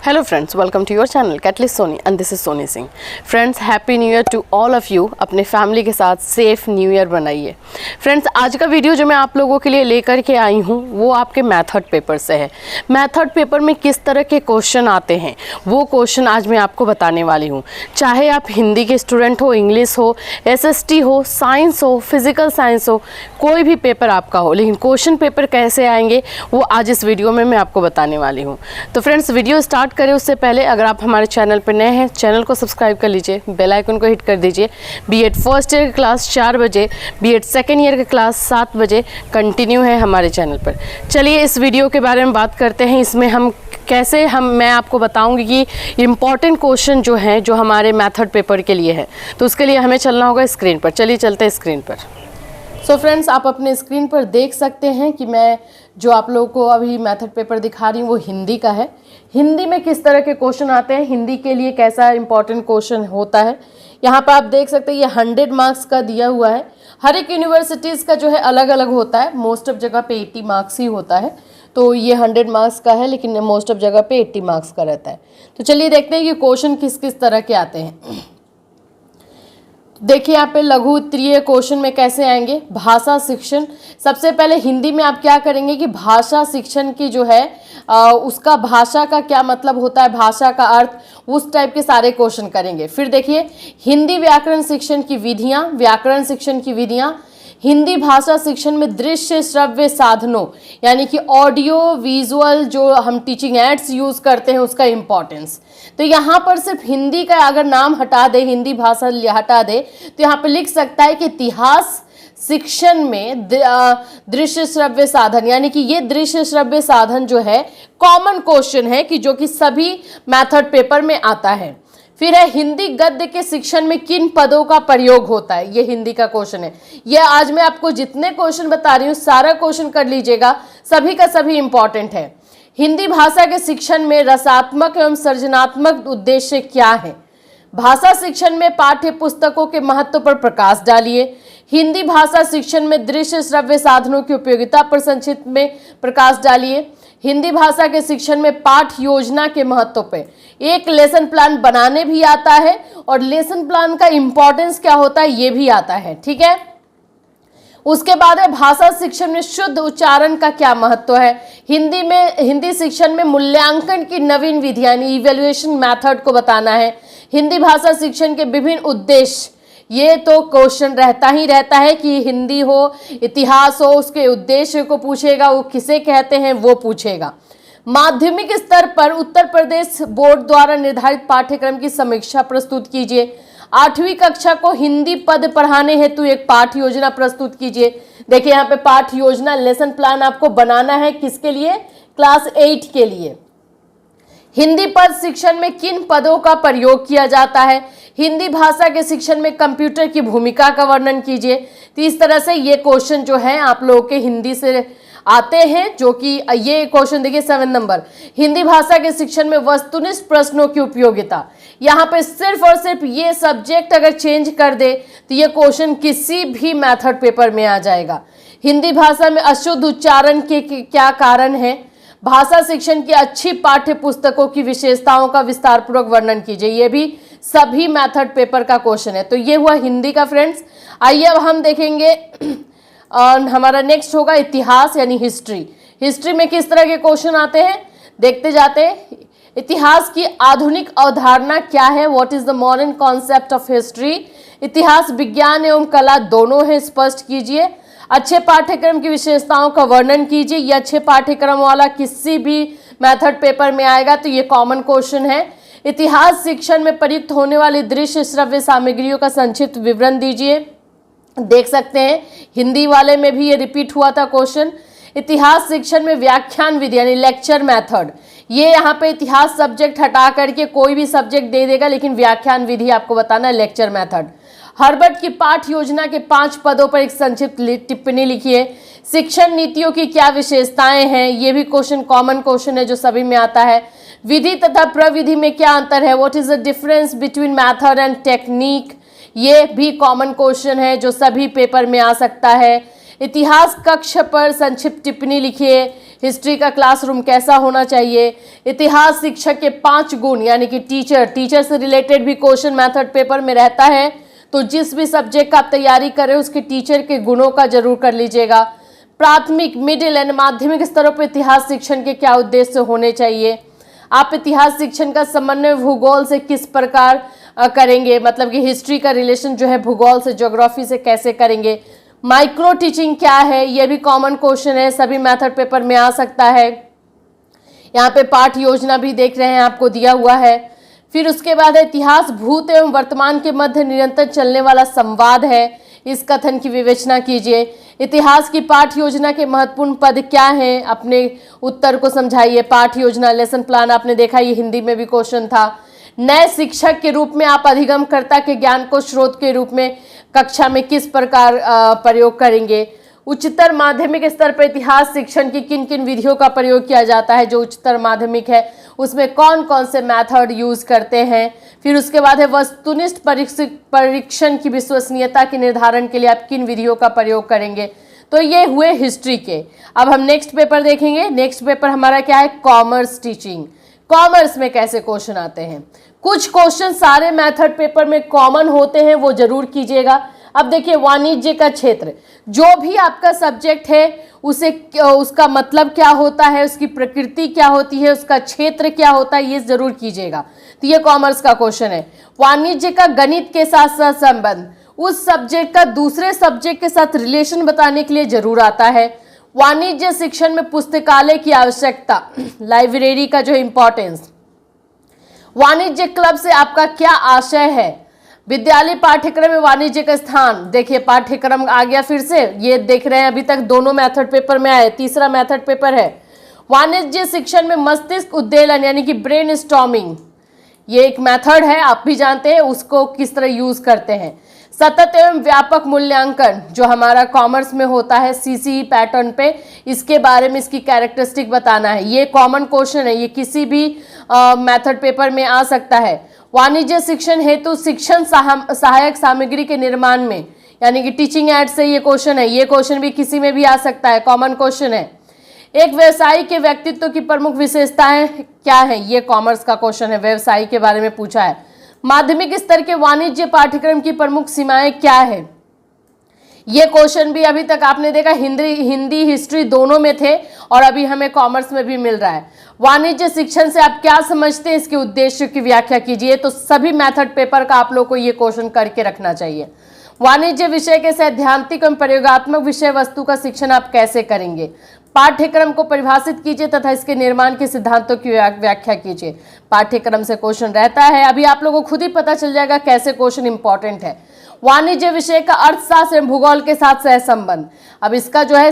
Hello friends, welcome to your channel Catalyst Sony and this is Sony Singh. Friends, Happy New Year to all of you. अपने family के साथ safe new year बनाइए. Friends, आज का video जो मैं आप लोगों के लिए लेकर के आई हूँ वो आपके मेथड पेपर से है. मेथड पेपर में किस तरह के क्वेश्चन आते हैं वो क्वेश्चन आज मैं आपको बताने वाली हूँ. चाहे आप हिंदी के स्टूडेंट हो, इंग्लिश हो, SST हो, साइंस हो, फिजिकल साइंस हो, कोई भी पेपर आपका हो, लेकिन क्वेश्चन पेपर कैसे आएंगे वो आज इस वीडियो में मैं आपको बताने वाली हूँ. तो फ्रेंड्स, वीडियो स्टार्ट करें उससे पहले अगर आप हमारे चैनल पर नए हैं, चैनल को सब्सक्राइब कर लीजिए, बेल आइकन को हिट कर दीजिए. बीएड फर्स्ट ईयर की क्लास 4 बजे, बीएड सेकेंड ईयर की क्लास 7 बजे कंटिन्यू है हमारे चैनल पर. चलिए इस वीडियो के बारे में बात करते हैं. इसमें मैं आपको बताऊंगी कि इम्पॉर्टेंट क्वेश्चन जो हैं जो हमारे मेथड पेपर के लिए है, तो उसके लिए हमें चलना होगा स्क्रीन पर. चलिए चलते हैं स्क्रीन पर. सो फ्रेंड्स, आप अपने स्क्रीन पर देख सकते हैं कि मैं जो आप लोगों को अभी मेथड पेपर दिखा रही हूँ वो हिंदी का है. हिंदी में किस तरह के क्वेश्चन आते हैं, हिंदी के लिए कैसा इंपॉर्टेंट क्वेश्चन होता है, यहाँ पर आप देख सकते हैं. ये 100 मार्क्स का दिया हुआ है. हर एक यूनिवर्सिटीज़ का जो है अलग अलग होता है. मोस्ट ऑफ जगह पे 80 मार्क्स ही होता है, तो ये 100 मार्क्स का है, लेकिन मोस्ट ऑफ जगह पे 80 मार्क्स का रहता है. तो चलिए देखते हैं कि क्वेश्चन किस किस तरह के आते हैं. देखिए यहाँ पे लघु उत्तरीय क्वेश्चन में कैसे आएंगे. भाषा शिक्षण, सबसे पहले हिंदी में आप क्या करेंगे कि भाषा शिक्षण की जो है उसका भाषा का क्या मतलब होता है, भाषा का अर्थ, उस टाइप के सारे क्वेश्चन करेंगे. फिर देखिए हिंदी व्याकरण शिक्षण की विधियां, व्याकरण शिक्षण की विधियां. हिंदी भाषा शिक्षण में दृश्य श्रव्य साधनों यानी कि ऑडियो विजुअल जो हम टीचिंग एड्स यूज़ करते हैं उसका इम्पॉर्टेंस. तो यहाँ पर सिर्फ हिंदी का अगर नाम हटा दे, हिंदी भाषा हटा दे, तो यहाँ पे लिख सकता है कि इतिहास शिक्षण में दृश्य श्रव्य साधन, यानी कि ये दृश्य श्रव्य साधन जो है कॉमन क्वेश्चन है कि जो कि सभी मेथड पेपर में आता है. फिर है हिंदी गद्य के शिक्षण में किन पदों का प्रयोग होता है, ये हिंदी का क्वेश्चन है. ये आज मैं आपको जितने क्वेश्चन बता रही हूँ सारा क्वेश्चन कर लीजिएगा, सभी का सभी इंपॉर्टेंट है. हिंदी भाषा के शिक्षण में रसात्मक एवं सृजनात्मक उद्देश्य क्या है. भाषा शिक्षण में पाठ्य पुस्तकों के महत्व पर प्रकाश डालिए. हिंदी भाषा शिक्षण में दृश्य श्रव्य साधनों की उपयोगिता पर संक्षिप्त में प्रकाश डालिए. हिंदी भाषा के शिक्षण में पाठ योजना के महत्व पे एक लेसन प्लान बनाने भी आता है और लेसन प्लान का इंपॉर्टेंस क्या होता है ये भी आता है. ठीक है. उसके बाद है भाषा शिक्षण में शुद्ध उच्चारण का क्या महत्व है. हिंदी शिक्षण में मूल्यांकन की नवीन विधि यानी इवैल्यूएशन मेथड को बताना है. हिंदी भाषा शिक्षण के विभिन्न उद्देश्य, ये तो क्वेश्चन रहता ही रहता है कि हिंदी हो, इतिहास हो, उसके उद्देश्य को पूछेगा, वो किसे कहते हैं वो पूछेगा. माध्यमिक स्तर पर उत्तर प्रदेश बोर्ड द्वारा निर्धारित पाठ्यक्रम की समीक्षा प्रस्तुत कीजिए. 8वीं कक्षा को हिंदी पद पढ़ाने हेतु एक पाठ योजना प्रस्तुत कीजिए. देखिए यहाँ पे पाठ योजना, लेसन प्लान आपको बनाना है. किसके लिए? क्लास 8 के लिए. हिंदी पद शिक्षण में किन पदों का प्रयोग किया जाता है. हिंदी भाषा के शिक्षण में कंप्यूटर की भूमिका का वर्णन कीजिए. तो इस तरह से ये क्वेश्चन जो है आप लोगों के हिंदी से आते हैं, जो कि ये क्वेश्चन देखिए 7 नंबर. हिंदी भाषा के शिक्षण में वस्तुनिष्ठ प्रश्नों की उपयोगिता. यहाँ पे सिर्फ और सिर्फ ये सब्जेक्ट अगर चेंज कर दे तो ये क्वेश्चन किसी भी मेथड पेपर में आ जाएगा. हिंदी भाषा में अशुद्ध उच्चारण के क्या कारण है. भाषा शिक्षण की अच्छी पाठ्य पुस्तकों की विशेषताओं का विस्तार पूर्वक वर्णन कीजिए. ये भी सभी मेथड पेपर का क्वेश्चन है. तो ये हुआ हिंदी का फ्रेंड्स. आइए अब हम देखेंगे हमारा नेक्स्ट होगा इतिहास यानी हिस्ट्री. हिस्ट्री में किस तरह के क्वेश्चन आते हैं देखते जाते हैं. इतिहास की आधुनिक अवधारणा क्या है. What is the modern concept of history. इतिहास विज्ञान एवं कला दोनों है, स्पष्ट कीजिए. अच्छे पाठ्यक्रम की विशेषताओं का वर्णन कीजिए. ये अच्छे पाठ्यक्रम वाला किसी भी मेथड पेपर में आएगा, तो ये कॉमन क्वेश्चन है. इतिहास शिक्षण में प्रयुक्त होने वाली दृश्य श्रव्य सामग्रियों का संक्षिप्त विवरण दीजिए. देख सकते हैं हिंदी वाले में भी ये रिपीट हुआ था क्वेश्चन. इतिहास शिक्षण में व्याख्यान विधि यानी लेक्चर मेथड, ये यहाँ पे इतिहास सब्जेक्ट हटा करके कोई भी सब्जेक्ट दे देगा, लेकिन व्याख्यान विधि आपको बताना है, लेक्चर मेथड. हर्बर्ट की पाठ योजना के 5 पदों पर एक संक्षिप्त टिप्पणी लिखिए. शिक्षण नीतियों की क्या विशेषताएं हैं, ये भी क्वेश्चन कॉमन क्वेश्चन है जो सभी में आता है. विधि तथा प्रविधि में क्या अंतर है. What is the difference between method and technique, ये भी कॉमन क्वेश्चन है जो सभी पेपर में आ सकता है. इतिहास कक्ष पर संक्षिप्त टिप्पणी लिखिए. हिस्ट्री का क्लासरूम कैसा होना चाहिए, इतिहास शिक्षक के 5 गुण यानी कि टीचर से रिलेटेड भी क्वेश्चन मेथड पेपर में रहता है, तो जिस भी सब्जेक्ट का आप तैयारी करें उसके टीचर के गुणों का जरूर कर लीजिएगा। प्राथमिक, मिडिल एंड माध्यमिक स्तरों पर इतिहास शिक्षण के क्या उद्देश्य होने चाहिए, आप इतिहास शिक्षण का समन्वय भूगोल से किस प्रकार करेंगे, मतलब कि हिस्ट्री का रिलेशन जो है भूगोल से, ज्योग्राफी से कैसे करेंगे। माइक्रो टीचिंग क्या है, ये भी कॉमन क्वेश्चन है, सभी मेथड पेपर में आ सकता है। यहाँ पे पाठ योजना भी देख रहे हैं आपको दिया हुआ है। फिर उसके बाद है इतिहास भूत एवं वर्तमान के मध्य निरंतर चलने वाला संवाद है, इस कथन की विवेचना कीजिए। इतिहास की पाठ योजना के महत्वपूर्ण पद क्या हैं, अपने उत्तर को समझाइए। पाठ योजना, लेसन प्लान आपने देखा, ये हिंदी में भी क्वेश्चन था। नए शिक्षक के रूप में आप अधिगमकर्ता के ज्ञान को स्रोत के रूप में कक्षा में किस प्रकार प्रयोग करेंगे। उच्चतर माध्यमिक स्तर पर इतिहास शिक्षण की किन किन विधियों का प्रयोग किया जाता है, जो उच्चतर माध्यमिक है उसमें कौन कौन से मेथड यूज करते हैं। फिर उसके बाद है वस्तुनिष्ठ परीक्षण की विश्वसनीयता के निर्धारण के लिए आप किन विधियों का प्रयोग करेंगे। तो ये हुए हिस्ट्री के। अब हम नेक्स्ट पेपर देखेंगे। नेक्स्ट पेपर हमारा क्या है, कॉमर्स टीचिंग। कॉमर्स में कैसे क्वेश्चन आते हैं, कुछ क्वेश्चन सारे मेथड पेपर में कॉमन होते हैं, वो जरूर कीजिएगा। अब देखिए, वाणिज्य का क्षेत्र, जो भी आपका सब्जेक्ट है उसे उसका मतलब क्या होता है, उसकी प्रकृति क्या होती है, उसका क्षेत्र क्या होता है, ये जरूर कीजिएगा। तो ये कॉमर्स का क्वेश्चन है। वाणिज्य का गणित के साथ साथ संबंध, उस सब्जेक्ट का दूसरे सब्जेक्ट के साथ रिलेशन बताने के लिए जरूर आता है। वाणिज्य शिक्षण में पुस्तकालय की आवश्यकता, लाइब्रेरी का जो इंपॉर्टेंस। वाणिज्य क्लब से आपका क्या आशय है। विद्यालय पाठ्यक्रम में वाणिज्य का स्थान, देखिए पाठ्यक्रम आ गया फिर से, ये देख रहे हैं अभी तक दोनों मेथड पेपर में आए, तीसरा मेथड पेपर है। वाणिज्य शिक्षण में मस्तिष्क उद्वेलन यानी कि ब्रेन स्टॉर्मिंग, ये एक मेथड है, आप भी जानते हैं उसको किस तरह यूज करते हैं। सतत एवं व्यापक मूल्यांकन जो हमारा कॉमर्स में होता है सीसीई पैटर्न पे, इसके बारे में इसकी कैरेक्टरिस्टिक बताना है। ये कॉमन क्वेश्चन है, ये किसी भी मेथड पेपर में आ सकता है। वाणिज्य शिक्षण हेतु शिक्षण सहायक सामग्री के निर्माण में, यानी कि टीचिंग एड से ये क्वेश्चन है, ये क्वेश्चन भी किसी में भी आ सकता है, कॉमन क्वेश्चन है। एक व्यवसायी के व्यक्तित्व की प्रमुख विशेषताएं क्या है, ये कॉमर्स का क्वेश्चन है, व्यवसायी के बारे में पूछा है। माध्यमिक स्तर के वाणिज्य पाठ्यक्रम की प्रमुख सीमाएं क्या है, ये क्वेश्चन भी अभी तक आपने देखा हिंदी हिस्ट्री दोनों में थे और अभी हमें कॉमर्स में भी मिल रहा है। वाणिज्य शिक्षण से आप क्या समझते हैं, इसके उद्देश्य की व्याख्या कीजिए। तो सभी मेथड पेपर का आप लोग को ये क्वेश्चन करके रखना चाहिए। वाणिज्य विषय के सैद्धांतिक एवं प्रयोगात्मक विषय वस्तु का शिक्षण आप कैसे करेंगे। पाठ्यक्रम को परिभाषित कीजिए तथा इसके निर्माण के सिद्धांतों की व्याख्या कीजिए। पाठ्यक्रम से क्वेश्चन रहता है, अभी आप लोगों को खुद ही पता चल जाएगा कैसे क्वेश्चन इंपॉर्टेंट है। वाणिज्य विषय का अर्थशास्त्र एवं भूगोल के साथ सहसंबंध, अब इसका जो है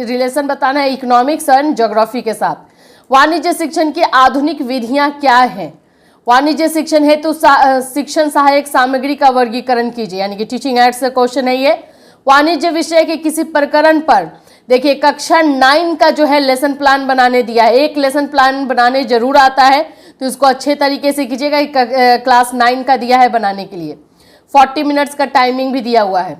रिलेशन बताना है इकोनॉमिक्स एंड ज्योग्राफी के साथ। वाणिज्य शिक्षण की आधुनिक विधियां क्या हैं। वाणिज्य शिक्षण हेतु शिक्षण सहायक सामग्री का वर्गीकरण कीजिए, यानी कि टीचिंग एड से क्वेश्चन है ये। वाणिज्य विषय के किसी प्रकरण पर, देखिए कक्षा 9 का जो है लेसन प्लान बनाने दिया है, एक लेसन प्लान बनाने जरूर आता है, तो उसको अच्छे तरीके से कीजिएगा। क्लास 9 का दिया है बनाने के लिए, 40 मिनट्स का टाइमिंग भी दिया हुआ है।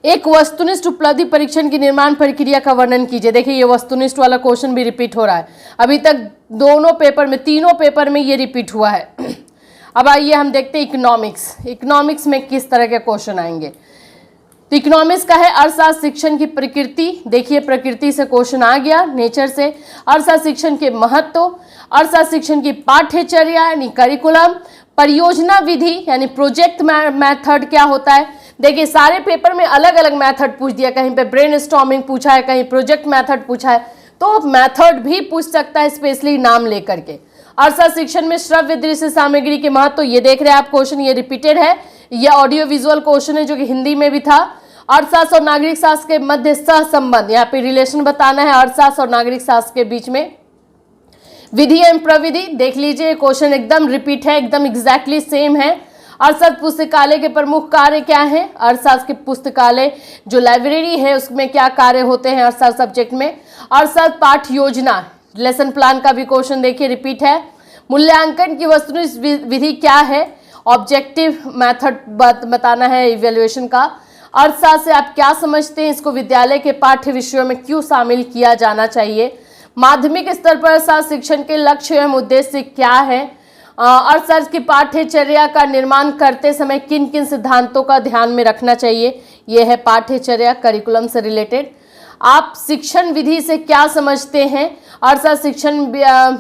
एक वस्तुनिष्ठ उपलब्धि परीक्षण की निर्माण प्रक्रिया का वर्णन कीजिए। देखिए ये वस्तुनिष्ठ वाला क्वेश्चन भी रिपीट हो रहा है, अभी तक दोनों पेपर में, तीनों पेपर में ये रिपीट हुआ है। अब आइए हम देखते हैं इकोनॉमिक्स। इकोनॉमिक्स में किस तरह के क्वेश्चन आएंगे। तो इकोनॉमिक्स का है अर्थशास्त्र शिक्षण की प्रकृति। देखिए प्रकृति से क्वेश्चन आ गया, नेचर से। अर्थशास्त्र शिक्षण के महत्व, अर्थशास्त्र शिक्षण की पाठ्यचर्या यानी करिकुलम, परियोजना विधि यानी प्रोजेक्ट मेथड क्या होता है। देखिए सारे पेपर में अलग अलग मेथड पूछ दिया, कहीं पे ब्रेन स्टॉर्मिंग पूछा है, कहीं प्रोजेक्ट मेथड पूछा है, तो मेथड भी पूछ सकता है स्पेशली नाम लेकर के। अर्थशास्त्र शिक्षण में श्रव्य दृश्य सामग्री के महत्व, ये देख रहे हैं आप क्वेश्चन, ये रिपीटेड है, ये ऑडियो विजुअल क्वेश्चन है जो कि हिंदी में भी था। अर्थशास्त्र और नागरिक शास्त्र के मध्य सह संबंध, यहाँ पे रिलेशन बताना है अर्थशास्त्र और नागरिक शास्त्र के बीच में। विधि एवं प्रविधि, देख लीजिए क्वेश्चन एकदम रिपीट है, एकदम एग्जैक्टली सेम है। अर्थशास्त्र पुस्तकालय के प्रमुख कार्य क्या है। अर्थशास्त्र के पुस्तकालय जो लाइब्रेरी है उसमें क्या कार्य होते हैं अर्थशास्त्र सब्जेक्ट में। अर्थशास्त्र पाठ योजना, लेसन प्लान का भी क्वेश्चन देखिए रिपीट है। मूल्यांकन की वस्तुनिष्ठ विधि क्या है, ऑब्जेक्टिव मेथड बताना है इवैल्यूएशन का। अर्थशास्त्र से आप क्या समझते हैं, इसको विद्यालय के पाठ्य विषयों में क्यों शामिल किया जाना चाहिए, माध्यमिक स्तर पर अर्थशास्त्र शिक्षण के लक्ष्य एवं उद्देश्य क्या है, अर्थशास्त्र की पाठ्यचर्या का निर्माण करते समय किन किन सिद्धांतों का ध्यान में रखना चाहिए, यह है पाठ्यचर्या करिकुलम से रिलेटेड। आप शिक्षण विधि से क्या समझते हैं, अर्थशास्त्र शिक्षण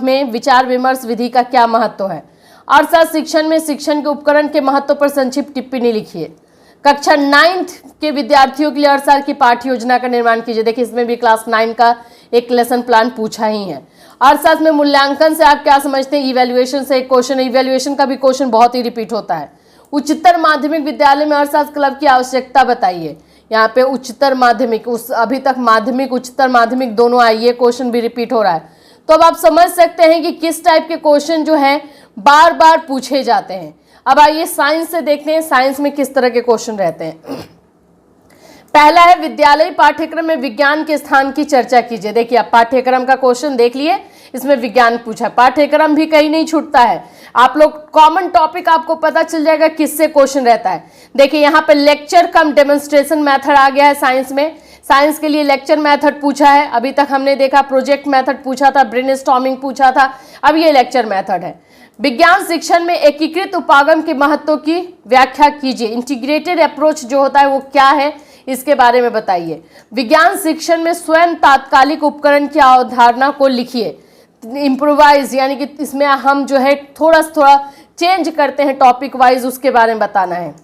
में विचार विमर्श विधि का क्या महत्व है, अर्थशास्त्र शिक्षण में शिक्षण के उपकरण के महत्व पर संक्षिप्त टिप्पणी लिखिए। कक्षा 9th के विद्यार्थियों के लिए अर्थशास्त्र की पाठ्य योजना का निर्माण कीजिए। देखिए इसमें भी क्लास 9 का एक लेसन प्लान पूछा ही है। अर्थशास्त्र में मूल्यांकन से आप क्या समझते हैं, इवैल्यूएशन से एक क्वेश्चन, इवैल्यूएशन का भी क्वेश्चन बहुत ही रिपीट होता है। उच्चतर माध्यमिक विद्यालय में अर्थशास्त्र क्लब की आवश्यकता बताइए। यहाँ पे उच्चतर माध्यमिक, उस अभी तक माध्यमिक उच्चतर माध्यमिक दोनों आई, ये क्वेश्चन भी रिपीट हो रहा है। तो अब आप समझ सकते हैं कि किस टाइप के क्वेश्चन जो है बार बार पूछे जाते हैं। अब आइए साइंस से देखते हैं, साइंस में किस तरह के क्वेश्चन रहते हैं। पहला है विद्यालय पाठ्यक्रम में विज्ञान के स्थान की चर्चा कीजिए। देखिए आप पाठ्यक्रम का क्वेश्चन देख लिए, इसमें विज्ञान पूछा, पाठ्यक्रम भी कहीं नहीं छूटता है। आप लोग कॉमन टॉपिक आपको पता चल जाएगा किससे क्वेश्चन रहता है। देखिए यहाँ पे लेक्चर कम डेमोन्स्ट्रेशन मेथड आ गया है साइंस में। साइंस के लिए लेक्चर मेथड पूछा है, अभी तक हमने देखा प्रोजेक्ट मेथड पूछा था, ब्रेनस्टॉर्मिंग पूछा था, अब ये लेक्चर मेथड है। विज्ञान शिक्षण में एकीकृत उपागम के महत्व की व्याख्या कीजिए। इंटीग्रेटेड अप्रोच जो होता है वो क्या है, इसके बारे में बताइए। विज्ञान शिक्षण में स्वयं तात्कालिक उपकरण की अवधारणा को लिखिए। इम्प्रोवाइज यानी कि इसमें हम जो है थोड़ा चेंज करते हैं टॉपिक वाइज, उसके बारे में बताना है।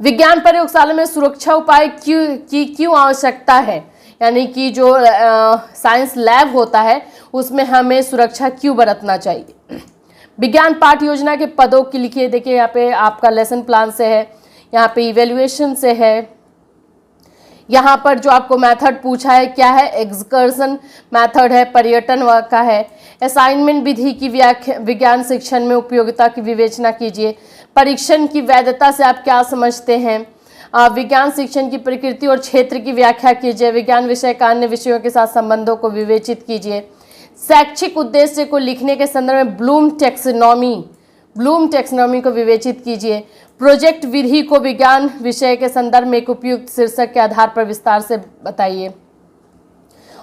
विज्ञान प्रयोगशाला में सुरक्षा उपाय क्यों आवश्यकता है, यानी कि जो साइंस लैब होता है उसमें हमें सुरक्षा क्यों बरतना चाहिए। विज्ञान पाठ योजना के पदों की लिखिए। देखिए यहाँ पे आपका लेसन प्लान से है, यहाँ पे इवेल्युएशन से है, यहाँ पर जो आपको मेथड पूछा है क्या है, एक्सकर्सन मेथड है, पर्यटन का है। असाइनमेंट विधि की व्याख्या, विज्ञान शिक्षण में उपयोगिता की विवेचना कीजिए। परीक्षण की वैधता से आप क्या समझते हैं। विज्ञान शिक्षण की प्रकृति और क्षेत्र की व्याख्या कीजिए। विज्ञान विषय का अन्य विषयों के साथ संबंधों को विवेचित कीजिए। शैक्षिक उद्देश्य को लिखने के संदर्भ में ब्लूम टेक्सोनॉमी को विवेचित कीजिए। प्रोजेक्ट विधि को विज्ञान विषय के संदर्भ में एक उपयुक्त शीर्षक के आधार पर विस्तार से बताइए।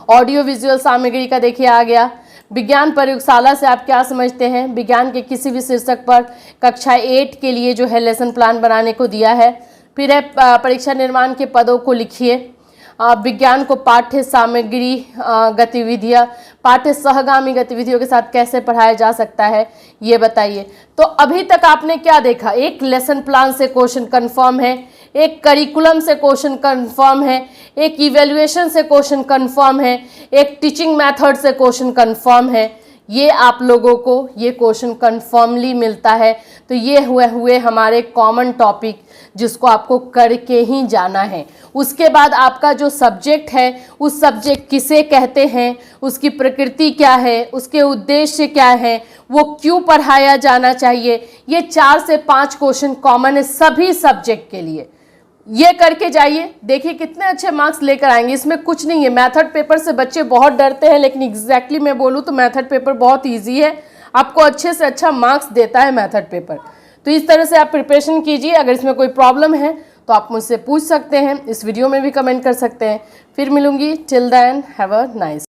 ऑडियो विजुअल सामग्री का देखिए आ गया। विज्ञान प्रयोगशाला से आप क्या समझते हैं। विज्ञान के किसी भी शीर्षक पर कक्षा 8 के लिए जो है लेसन प्लान बनाने को दिया है। फिर है परीक्षा निर्माण के पदों को लिखिए। विज्ञान को पाठ्य सामग्री गतिविधियाँ, पाठ्य सहगामी गतिविधियों के साथ कैसे पढ़ाया जा सकता है, ये बताइए। तो अभी तक आपने क्या देखा, एक लेसन प्लान से क्वेश्चन कंफर्म है, एक करिकुलम से क्वेश्चन कंफर्म है, एक इवैल्यूएशन से क्वेश्चन कंफर्म है, एक टीचिंग मेथड से क्वेश्चन कंफर्म है। ये आप लोगों को ये क्वेश्चन कंफर्मली मिलता है। तो ये हुए हमारे कॉमन टॉपिक जिसको आपको करके ही जाना है। उसके बाद आपका जो सब्जेक्ट है, उस सब्जेक्ट किसे कहते हैं, उसकी प्रकृति क्या है, उसके उद्देश्य क्या है, वो क्यों पढ़ाया जाना चाहिए, ये 4 से 5 क्वेश्चन कॉमन है सभी सब्जेक्ट के लिए। ये करके जाइए, देखिए कितने अच्छे मार्क्स लेकर आएंगे। इसमें कुछ नहीं है। मेथड पेपर से बच्चे बहुत डरते हैं, लेकिन एग्जैक्टली मैं बोलूँ तो मेथड पेपर बहुत ईजी है, आपको अच्छे से अच्छा मार्क्स देता है मेथड पेपर। तो इस तरह से आप प्रिपरेशन कीजिए। अगर इसमें कोई प्रॉब्लम है तो आप मुझसे पूछ सकते हैं, इस वीडियो में भी कमेंट कर सकते हैं। फिर मिलूंगी, till then have a nice.